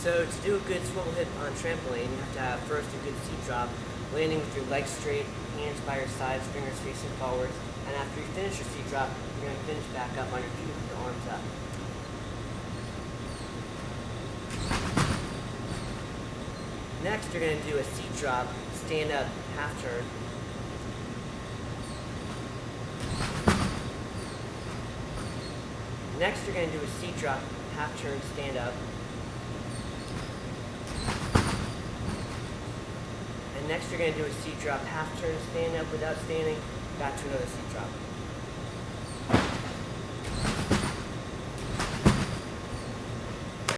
So to do a good swivel hip on trampoline, you have to have first a good seat drop, landing with your legs straight, hands by your sides, fingers facing forwards, and after you finish your seat drop, you're going to finish back up on your feet with your arms up. Next, you're going to do a seat drop, stand up, half turn. Next, you're going to do a seat drop, half turn, stand up. And next, you're going to do a seat drop, half turn, stand up without standing, back to another seat drop.